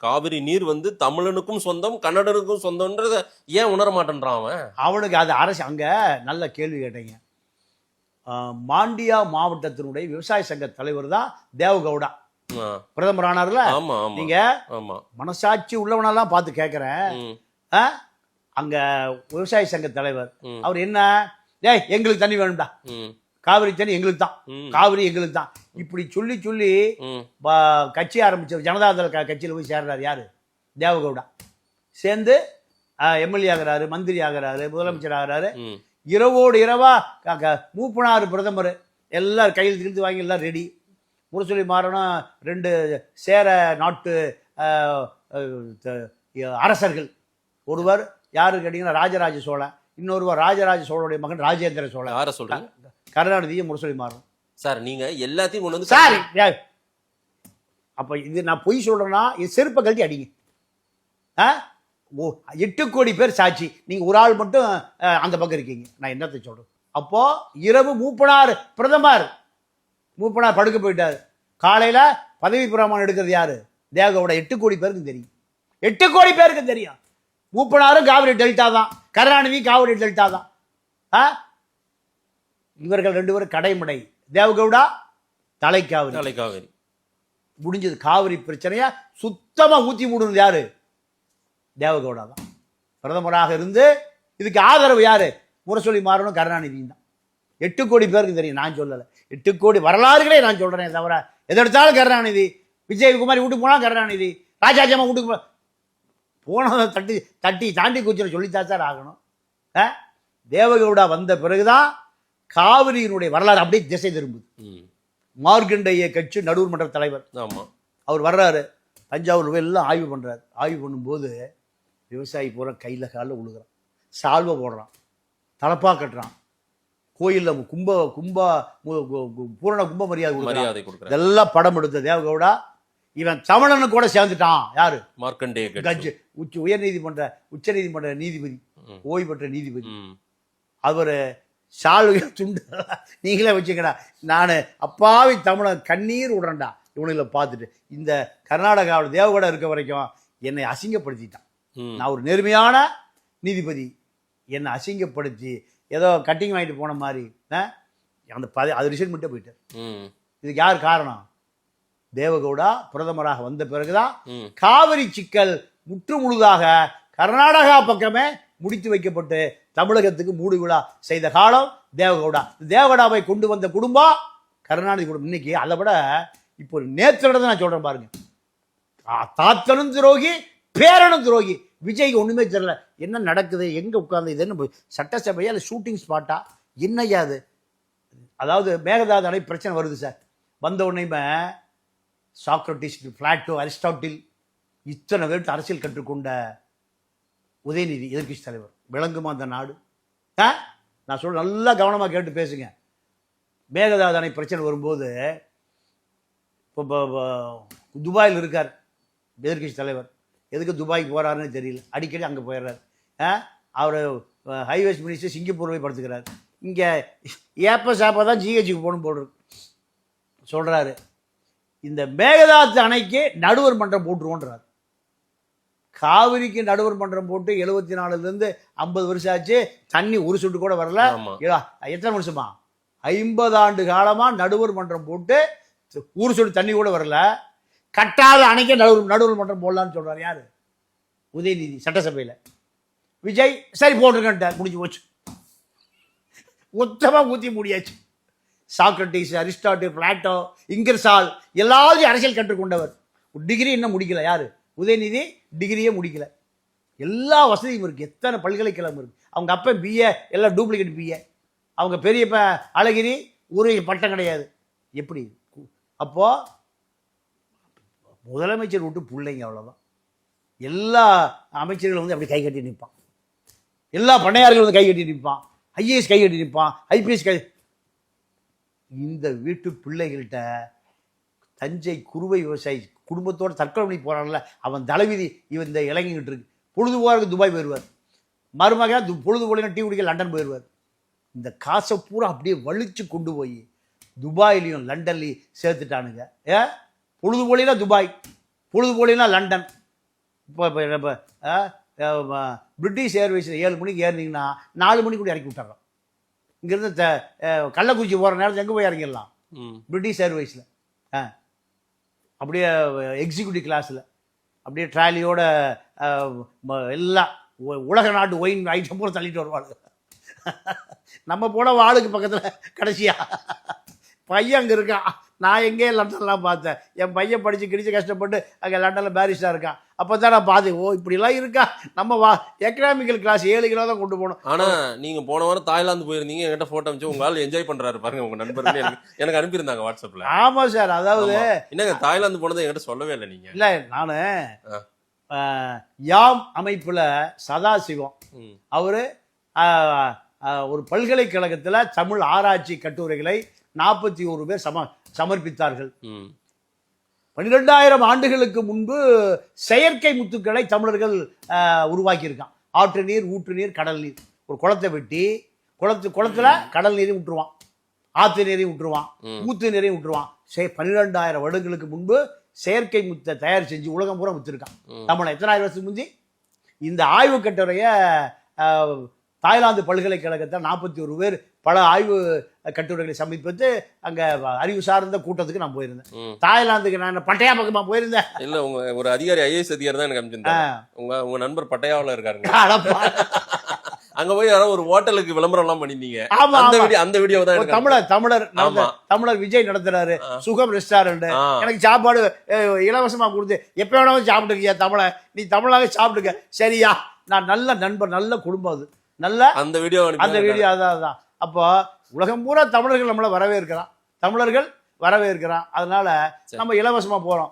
காவிரி நீர் வந்து தமிழனுக்கும் சொந்தம், கன்னடனுக்கும் சொந்தம்ன்றத ஏன் உணர மாட்டேன்றான் அவன்? அவனுக்கு அது அரசு. அங்க நல்ல கேள்வி கேட்டீங்க. மாண்டியா மாவட்டத்தினுடைய விவசாய சங்க தலைவர் தான் தேவகவுடா. பிரதமர் ஆனார்ல. நீங்க மனசாட்சி உள்ளவனெல்லாம் பார்த்து கேட்கிறேன். அங்க விவசாய சங்க தலைவர் அவர் என்ன, எங்களுக்கு தண்ணி வேணும்டா, காவிரி தண்ணி எங்களுக்கு தான், காவிரி எங்களுக்கு தான், இப்படி சொல்லி சொல்லி கட்சி ஆரம்பிச்ச ஜனதாதள கட்சியில் போய் சேர்றாரு யாரு, தேவகவுடா. சேர்ந்து எம்எல்ஏ ஆகிறாரு, மந்திரி ஆகிறாரு, முதலமைச்சர் ஆகிறாரு. இரவோடு இரவா மூப்பனாறு பிரதமர் எல்லாரும் கையில் திருந்து வாங்கி எல்லாம் ரெடி. முரசொலி மாறனும் 2 சேர நாட்டு அரசர்கள். ஒருவர் யாரு கேட்டீங்கன்னா ராஜராஜ சோழன், இன்னொருவர் ராஜராஜ சோழனுடைய மகன் ராஜேந்திர சோழன். யார சொல்றாங்க? கருணாநிதியும் முரசொலி மாறனும். சார் நீங்க எல்லாத்தையும் கொண்டு வந்து சார் அப்ப இது நான் பொய் சொல்றேன்னா இது செருப்பை கழட்டி அடிங்க. 8 கோடி பேர் சாட்சி, நீங்க ஒரு ஆள் மட்டும் அந்த பக்கம் இருக்கீங்க. நான் என்னத்தை சொல்றேன்? அப்போ இரவு மூப்பனார் பிரதமர் மூப்பனார் படுக்க போயிட்டாரு. காலையில பதவி பிரமாணம் எடுக்கிறது யாரு, தேவகவுடா. 8 கோடி பேருக்கு தெரியும், 8 கோடி பேருக்கு தெரியும். மூப்பனாரும் காவிரி டெல்டா தான், கருணாநிதி காவிரி டெல்டா தான். இவர்கள் 2 பேரும் கடைமடை. தேவகவுடா தலைக்காவிரி. தலைக்காவிரி முடிஞ்சது. காவிரி பிரச்சனையா சுத்தமா ஊத்தி மூடுனது யாரு, தேவகவுடா தான். பிரதமராக இருந்து இதுக்கு ஆதரவு யாரு, முரசொலி மாறனும் கருணாநிதியும் தான். 8 கோடி பேருக்கு தெரியும், நான் சொல்லலை. 8 கோடி வரலாறுகளே நான் சொல்றேன் தவிர எதெடுத்தாலும் கருணாநிதி. விஜயகுமாரி வீட்டுக்கு போனா கருணாநிதி, ராஜாஜியம்மா வீட்டுக்கு போனதை தட்டி தட்டி தாண்டி குச்சின சொல்லித்தான் சார் ஆகணும். தேவகவுடா வந்த பிறகுதான் காவிரியினுடைய வரலாறு அப்படியே திசை திரும்புது. மார்க்கண்டேய கட்சி நடுவர் மன்ற தலைவர் அவர் வர்றாரு, தஞ்சாவூர் எல்லாம் ஆய்வு பண்றாரு. ஆய்வு பண்ணும்போது விவசாயி பூரா கையில காலில் உழுகிறான், சால்வை போடுறான், தலப்பா கட்டுறான், கோயிலில் பூரண கும்ப மரியாதை கொடுக்குறான். இதெல்லாம் படம் எடுத்த தேவகவுடா. இவன் தமிழனு கூட சேர்ந்துட்டான். யாரு, மார்க்கண்டேய கட்சி உச்ச நீதிமன்ற நீதிபதி, ஓய்வு பெற்ற நீதிபதி. அவரு சால்வை துண்டு நீங்களே வச்சுக்கடா, நான் அப்பாவி தமிழன் கண்ணீர் விடுறேன்டா இவனுங்களை பார்த்துட்டு. இந்த கர்நாடகாவில் தேவகவுடா இருக்க வரைக்கும் என்னை அசிங்கப்படுத்திட்டான். நான் ஒரு நேர்மையான நீதிபதி, என்னை அசிங்கப்படுத்தி ஏதோ கட்டிங் வாங்கிட்டு போன மாதிரி அந்த அது ரிசைன் பண்ணிட்டு போயிட்டார். இதுக்கு யார் காரணம்? தேவகவுடா பிரதமராக வந்த பிறகுதான் காவிரி சிக்கல் முற்று முழுதாக கர்நாடகா பக்கமே முடித்து வைக்கப்பட்டு தமிழகத்துக்கு மூடு விழா செய்த காலம் தேவகவுடா. தேவகவுடாவை கொண்டு வந்த குடும்பம் கருணாநிதி குடும்பம். இன்னைக்கு அதை விட இப்போ நேற்று நான் சொல்றேன் பாருங்க, தாத்தனும் துரோகி, பேரனும் துரோகி. விஜய்க்கு ஒண்ணுமே தெரியல, என்ன நடக்குது, எங்க உட்கார்ந்து, இது என்ன சட்டசபையா இல்லை ஷூட்டிங் ஸ்பாட்டா, என்னையா அது? அதாவது மேகதாது அணை பிரச்சனை வருது சார். வந்த உடனே சாக்ரட்டிஸ், பிளாட்டோ, அரிஸ்டாட்டில் இத்தனை பேருக்கு அரசியல் கற்றுக்கொண்ட உதயநிதி எதிர்கட்சி தலைவர். விளங்குமா அந்த நாடு? நான் சொல்ல நல்லா கவனமாக கேட்டு பேசுங்க. மேகதாது அணை பிரச்சனை வரும்போது இப்போ துபாயில் இருக்கார் எதிர்கட்சி தலைவர். எதுக்கு துபாய்க்கு போகிறாருன்னு தெரியல, அடிக்கடி அங்கே போயிடுறாரு. அவர் ஹைவேஸ் மினிஸ்டர் சிங்கப்பூர் போய் படுத்துக்கிறார். இங்கே ஏப்ப சாப்பா தான் ஜிஹெச்சுக்கு போகணும் போடுறது சொல்கிறாரு. இந்த மேகதாது அணைக்கு நடுவர் மன்றம் போட்டுருவோன்றார். காவிரிக்கு நடுவர் மன்றம் போட்டு 74லேருந்து 50 வருஷம் ஆச்சு, தண்ணி ஒரு சொட்டு கூட வரல. எத்தனை வருஷமா? 50 ஆண்டு காலமா நடுவர் மன்றம் போட்டு ஒரு சொட்டு தண்ணி கூட வரல. கட்டாத அணைக்க நடுவர் மன்றம் போடலான்னு சொல்றாரு யாரு? உதயநிதி சட்டசபையில். விஜய் சரி போட்டிருக்கேன், முடிஞ்சு போச்சு, மொத்தமா ஊத்தி முடியாச்சு. சாக்ரட்டிஸ், அரிஸ்டாட்டில், பிளாட்டோ, இங்கர்சால் எல்லாத்தையும் அரசியல் கற்றுக்கொண்டவர். டிகிரி இன்னும் முடிக்கல யாரு? உதயநிதி டிகிரியே முடிக்கல. எல்லா வசதியும் இருக்கு, எத்தனை பல்கலைக்கழகம் இருக்கு. அவங்க அப்ப பிஏ எல்லாம் டூப்ளிகேட் பிஏ. அவங்க பெரியப்ப அழகிரி ஒரு பட்டம் கிடையாது. எப்படி? அப்போ முதலமைச்சர் விட்டு பிள்ளைங்க அவ்வளவுதான். எல்லா அமைச்சர்களும் வந்து அப்படி கை கட்டி நிற்பான், எல்லா பண்ணையார்களும் வந்து கை கட்டி நிற்பான், ஐஏஎஸ் கை கட்டி நிற்பான், ஐபிஎஸ் கை. இந்த வீட்டு பிள்ளைகள்கிட்ட தஞ்சை குறுவை விவசாயி குடும்பத்தோட தற்கொலை பண்ணி போறான்ல, அவன் தலைவிதி இவன் இந்த இளைஞர்கிட்ட இருக்கு. பொழுது போகிறதுக்கு துபாய் போயிடுவார், மருமக பொழுது போலினா டீ குடிக்க லண்டன் போயிடுவார். இந்த காசை பூரா அப்படியே வலிச்சு கொண்டு போய் துபாயிலையும் லண்டன்லையும் சேர்த்துட்டானுங்க. பொழுது போலினா துபாய், பொழுது போலினா லண்டன். இப்போ பிரிட்டிஷ் ஏர்வேஸில் 7 மணிக்கு ஏறினீங்கன்னா 4 மணிக்கு கூட இறக்கி விட்டுறோம். இங்கேருந்து கள்ளக்குறிச்சி போகிற நேரத்தில் எங்கே போய் இறங்கிடலாம் பிரிட்டிஷ் ஏர்வேஸில். அப்படியே எக்ஸிக்யூட்டிவ் கிளாஸில் அப்படியே ட்ராலியோட எல்லாம் உலக நாட்டு ஒயின் ஐட்டம் பூரா தள்ளிட்டு வருவாள். நம்ம போன ஆளுக்கு பக்கத்தில் கடைசியா பையன் அங்கே இருக்கான். நான் எங்கே லண்டன்லாம் பார்த்தேன். என் பையன் படித்து கிடிச்சு கஷ்டப்பட்டு அங்கே லண்டனில் பேரிஸ்டாக இருக்கான். அப்போ தான் நான் பார்த்தேன், ஓ இப்படிலாம் இருக்கா. நம்ம எக்கனாமிக்கல் கிளாஸ் 7 கிலோ தான் கொண்டு போகணும். ஆனால் நீங்கள் போன வாரம் தாய்லாந்து போயிருந்தீங்க, என்கிட்ட ஃபோட்டோ அமைச்சு உங்கள் ஆள் என்ஜாய் பண்ணுறாரு பாருங்க, உங்கள் நண்பர்கள் எனக்கு அனுப்பியிருந்தாங்க வாட்ஸ்அப்பில். ஆமாம் சார். அதாவது என்னங்க தாய்லாந்து போனதை என்கிட்ட சொல்லவே இல்லை நீங்கள். இல்லை, நான் யாம் அமைப்பில் சதாசிவம் அவர் ஒரு பல்கலைக்கழகத்தில் தமிழ் ஆராய்ச்சி கட்டுரைகளை 41 பேர் சமர்ப்பித்தார்கள். 12,000 ஆண்டுகளுக்கு முன்பு செயற்கை முத்துக்களை தமிழர்கள் உருவாக்கியிருக்கான். ஆற்று நீர், ஊற்று நீர், கடல் நீர். ஒரு குளத்தை வெட்டி குளத்துல கடல் நீரையும் விட்டுருவான், ஆற்று நீரையும் விட்டுருவான், ஊத்து நீரையும் விட்டுருவான். 12,000 வருடங்களுக்கு முன்பு செயற்கை முத்தை தயார் செஞ்சு உலகம் பூரா வித்துருக்கான். தமிழ் எத்தனை ஆயிரம் வருஷத்துக்கு முந்தி இந்த ஆய்வு கட்டுரைய தாய்லாந்து பல்கலைக்கழகத்தில் 41 பேர் பல ஆய்வு கட்டுரைகளை சமர்ப்பித்து அங்கே அறிவு சார்ந்த கூட்டத்துக்கு நான் போயிருந்தேன். தாய்லாந்துக்கு நான் பட்டையா பக்கமா போயிருந்தேன். இல்லை, உங்க ஒரு அதிகாரி IAS அதிகாரி தான் எனக்கு அனுப்பிச்சிருந்தேன். உங்க நண்பர் பட்டையாவில் இருக்காருங்க. அங்க போய் யாரோ ஒரு ஹோட்டலுக்கு விளம்பரம் எல்லாம் பண்ணிருந்தீங்க. அந்த வீடியோ தான் தமிழர் விஜய் நடத்துறாரு சுகம் ரெஸ்டாரண்ட். எனக்கு சாப்பாடு இலவசமா கொடுத்து எப்ப வேணாலும் சாப்பிட்டுக்கியா தமிழ, நீ தமிழாக சாப்பிட்டுக்க சரியா. நான் நல்ல நண்பர், நல்ல குடும்பம். அது நல்ல அந்த வீடியோ அதான். அப்போ உலகம் பூரா தமிழர்கள் நம்மள வரவேற்கிறான், தமிழர்கள் வரவேற்கிறான். அதனால நம்ம இலவசமா போறோம்.